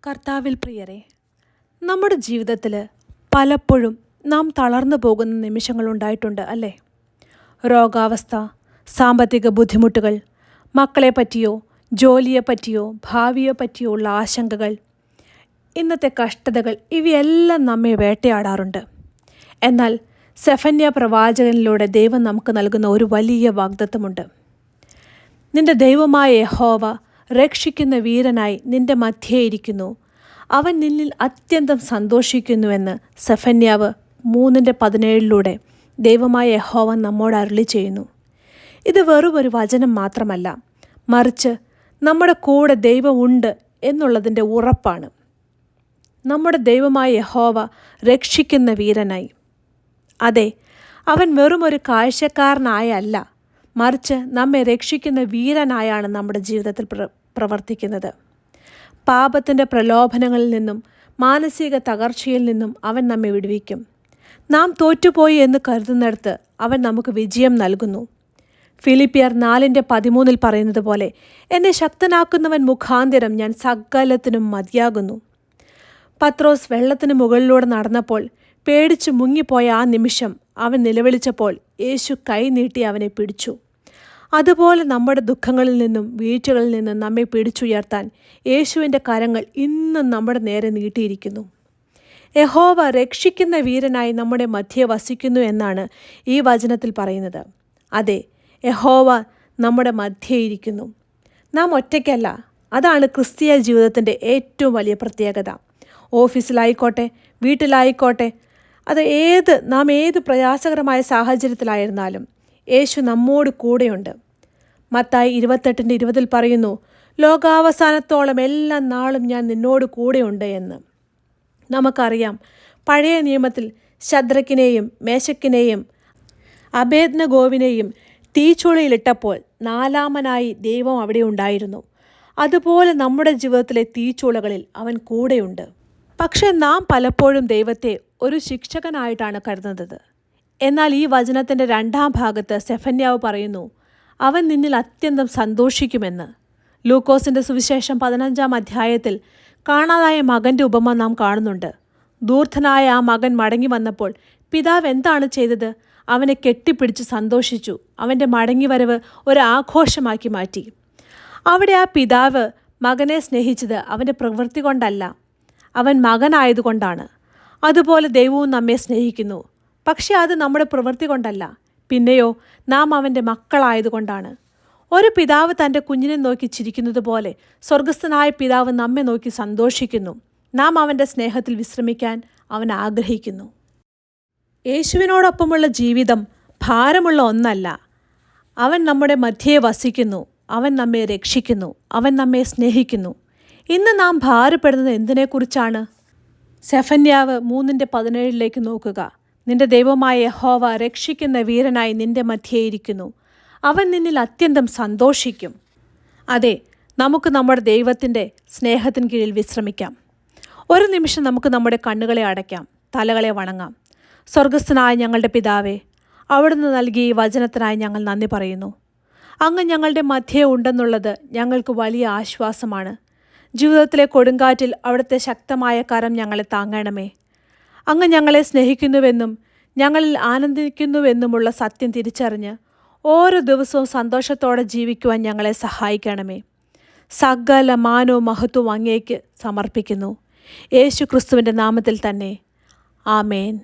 കർത്താവിൽ പ്രിയരെ, നമ്മുടെ ജീവിതത്തിൽ പലപ്പോഴും നാം തളർന്നു പോകുന്ന നിമിഷങ്ങളുണ്ടായിട്ടുണ്ട് അല്ലേ? രോഗാവസ്ഥ, സാമ്പത്തിക ബുദ്ധിമുട്ടുകൾ, മക്കളെ പറ്റിയോ ജോലിയെ പറ്റിയോ ഭാവിയെ പറ്റിയോ ഉള്ള ആശങ്കകൾ, ഇന്നത്തെ കഷ്ടതകൾ, ഇവയെല്ലാം നമ്മെ വേട്ടയാടാറുണ്ട്. എന്നാൽ സെഫന്യ പ്രവാചകനിലൂടെ ദൈവം നമുക്ക് നൽകുന്ന ഒരു വലിയ വാഗ്ദത്തമുണ്ട്. നിന്റെ ദൈവമായ യഹോവ രക്ഷിക്കുന്ന വീരനായി നിന്റെ മധ്യേ ഇരിക്കുന്നു, അവൻ നിന്നിൽ അത്യന്തം സന്തോഷിക്കുന്നുവെന്ന് സെഫന്യാവ് 3:17 ദൈവമായ യഹോവ നമ്മോട് അരുളി ചെയ്യുന്നു. ഇത് വെറും ഒരു വചനം മാത്രമല്ല, മറിച്ച് നമ്മുടെ കൂടെ ദൈവം ഉണ്ട് എന്നുള്ളതിൻ്റെ ഉറപ്പാണ്. നമ്മുടെ ദൈവമായ യഹോവ രക്ഷിക്കുന്ന വീരനായി. അതെ, അവൻ വെറും ഒരു കാഴ്ചക്കാരനായല്ല, മറിച്ച് നമ്മെ രക്ഷിക്കുന്ന വീരനായാണ് നമ്മുടെ ജീവിതത്തിൽ പ്രവർത്തിക്കുന്നത്. പാപത്തിൻ്റെ പ്രലോഭനങ്ങളിൽ നിന്നും മാനസിക തകർച്ചയിൽ നിന്നും അവൻ നമ്മെ വിടുവിക്കും. നാം തോറ്റുപോയി എന്ന് കരുതുന്നിടത്ത് അവൻ നമുക്ക് വിജയം നൽകുന്നു. ഫിലിപ്പിയർ 4:13 പറയുന്നത് പോലെ, എന്നെ ശക്തനാക്കുന്നവൻ മുഖാന്തരം ഞാൻ സകലത്തിനും മതിയാകുന്നു. പത്രോസ് വെള്ളത്തിന് മുകളിലൂടെ നടന്നപ്പോൾ പേടിച്ചു മുങ്ങിപ്പോയ ആ നിമിഷം അവൻ നിലവിളിച്ചപ്പോൾ യേശു കൈ നീട്ടി അവനെ പിടിച്ചു. അതുപോലെ നമ്മുടെ ദുഃഖങ്ങളിൽ നിന്നും വീഴ്ചകളിൽ നിന്നും നമ്മെ പിടിച്ചുയർത്താൻ യേശുവിൻ്റെ കരങ്ങൾ ഇന്നും നമ്മുടെ നേരെ നീട്ടിയിരിക്കുന്നു. യഹോവ രക്ഷിക്കുന്ന വീരനായി നമ്മുടെ മധ്യേ വസിക്കുന്നു എന്നാണ് ഈ വചനത്തിൽ പറയുന്നത്. അതെ, യഹോവ നമ്മുടെ മധ്യേ ഇരിക്കുന്നു. നാം ഒറ്റയ്ക്കല്ല. അതാണ് ക്രിസ്തീയ ജീവിതത്തിൻ്റെ ഏറ്റവും വലിയ പ്രത്യേകത. ഓഫീസിലായിക്കോട്ടെ, വീട്ടിലായിക്കോട്ടെ, നാം ഏത് പ്രയാസകരമായ സാഹചര്യത്തിലായിരുന്നാലും യേശു നമ്മോട് കൂടെയുണ്ട്. മത്തായി 28:20 പറയുന്നു, ലോകാവസാനത്തോളം എല്ലാ നാളും ഞാൻ നിന്നോട് കൂടെയുണ്ട് എന്ന്. നമുക്കറിയാം, പഴയ നിയമത്തിൽ ശദ്രക്കിനെയും മേശക്കിനെയും അബേദ്നഗോവിനെയും തീച്ചൂളയിലിട്ടപ്പോൾ 4-മനായി ദൈവം അവിടെ ഉണ്ടായിരുന്നു. അതുപോലെ നമ്മുടെ ജീവിതത്തിലെ തീച്ചൂളകളിൽ അവൻ കൂടെയുണ്ട്. പക്ഷേ നാം പലപ്പോഴും ദൈവത്തെ ഒരു ശിക്ഷകനായിട്ടാണ് കരുതുന്നത്. എന്നാൽ ഈ വചനത്തിൻ്റെ 2ാം ഭാഗത്ത് സെഫന്യാവ് പറയുന്നു, അവൻ നിന്നിൽ അത്യന്തം സന്തോഷിക്കുമെന്ന്. ലൂക്കോസിൻ്റെ സുവിശേഷം 15-ാം അധ്യായത്തിൽ കാണാതായ മകൻ്റെ ഉപമ നാം കാണുന്നുണ്ട്. ദൂർത്തനായ ആ മകൻ മടങ്ങി വന്നപ്പോൾ പിതാവ് എന്താണ് ചെയ്തത്? അവനെ കെട്ടിപ്പിടിച്ച് സന്തോഷിച്ചു. അവൻ്റെ മടങ്ങിവരവ് ഒരു ആഘോഷമാക്കി മാറ്റി. അവിടെ ആ പിതാവ് മകനെ സ്നേഹിച്ചത് അവൻ്റെ പ്രവൃത്തി കൊണ്ടല്ല, അവൻ മകനായതുകൊണ്ടാണ്. അതുപോലെ ദൈവവും നമ്മെ സ്നേഹിക്കുന്നു. പക്ഷേ അത് നമ്മുടെ പ്രവൃത്തി കൊണ്ടല്ല, പിന്നെയോ നാം അവൻ്റെ മക്കളായതുകൊണ്ടാണ്. ഒരു പിതാവ് തൻ്റെ കുഞ്ഞിനെ നോക്കി ചിരിക്കുന്നത് പോലെ സ്വർഗസ്ഥനായ പിതാവ് നമ്മെ നോക്കി സന്തോഷിക്കുന്നു. നാം അവൻ്റെ സ്നേഹത്തിൽ വിശ്രമിക്കാൻ അവൻ ആഗ്രഹിക്കുന്നു. യേശുവിനോടൊപ്പമുള്ള ജീവിതം ഭാരമുള്ള ഒന്നല്ല. അവൻ നമ്മുടെ മധ്യേ വസിക്കുന്നു, അവൻ നമ്മെ രക്ഷിക്കുന്നു, അവൻ നമ്മെ സ്നേഹിക്കുന്നു. ഇന്ന് നാം ഭാരപ്പെടുന്നത് എന്തിനെക്കുറിച്ചാണ്? സെഫന്യാവ് 3:17 നോക്കുക. നിന്റെ ദൈവമായ യഹോവ രക്ഷിക്കുന്ന വീരനായി നിന്റെ മധ്യേ ഇരിക്കുന്നു, അവൻ നിന്നിൽ അത്യന്തം സന്തോഷിക്കും. അതെ, നമുക്ക് നമ്മുടെ ദൈവത്തിൻ്റെ സ്നേഹത്തിന് കീഴിൽ വിശ്രമിക്കാം. ഒരു നിമിഷം നമുക്ക് നമ്മുടെ കണ്ണുകളെ അടയ്ക്കാം, തലകളെ വണങ്ങാം. സ്വർഗസ്ഥനായ ഞങ്ങളുടെ പിതാവേ, അവിടുന്ന് നൽകിയ ഈ വചനത്തിനായി ഞങ്ങൾ നന്ദി പറയുന്നു. അങ്ങ് ഞങ്ങളുടെ മധ്യേ ഉണ്ടെന്നുള്ളത് ഞങ്ങൾക്ക് വലിയ ആശ്വാസമാണ്. ജീവിതത്തിലെ കൊടുങ്കാറ്റിൽ അവിടുത്തെ ശക്തമായ കരം ഞങ്ങളെ താങ്ങണമേ. അങ്ങ് ഞങ്ങളെ സ്നേഹിക്കുന്നുവെന്നും ഞങ്ങളിൽ ആനന്ദിക്കുന്നുവെന്നുമുള്ള സത്യം തിരിച്ചറിഞ്ഞ് ഓരോ ദിവസവും സന്തോഷത്തോടെ ജീവിക്കുവാൻ ഞങ്ങളെ സഹായിക്കണമേ. സകല മാനവും മഹത്വവും അങ്ങേക്ക് സമർപ്പിക്കുന്നു. യേശു ക്രിസ്തുവിൻ്റെ നാമത്തിൽ തന്നെ. ആമേൻ.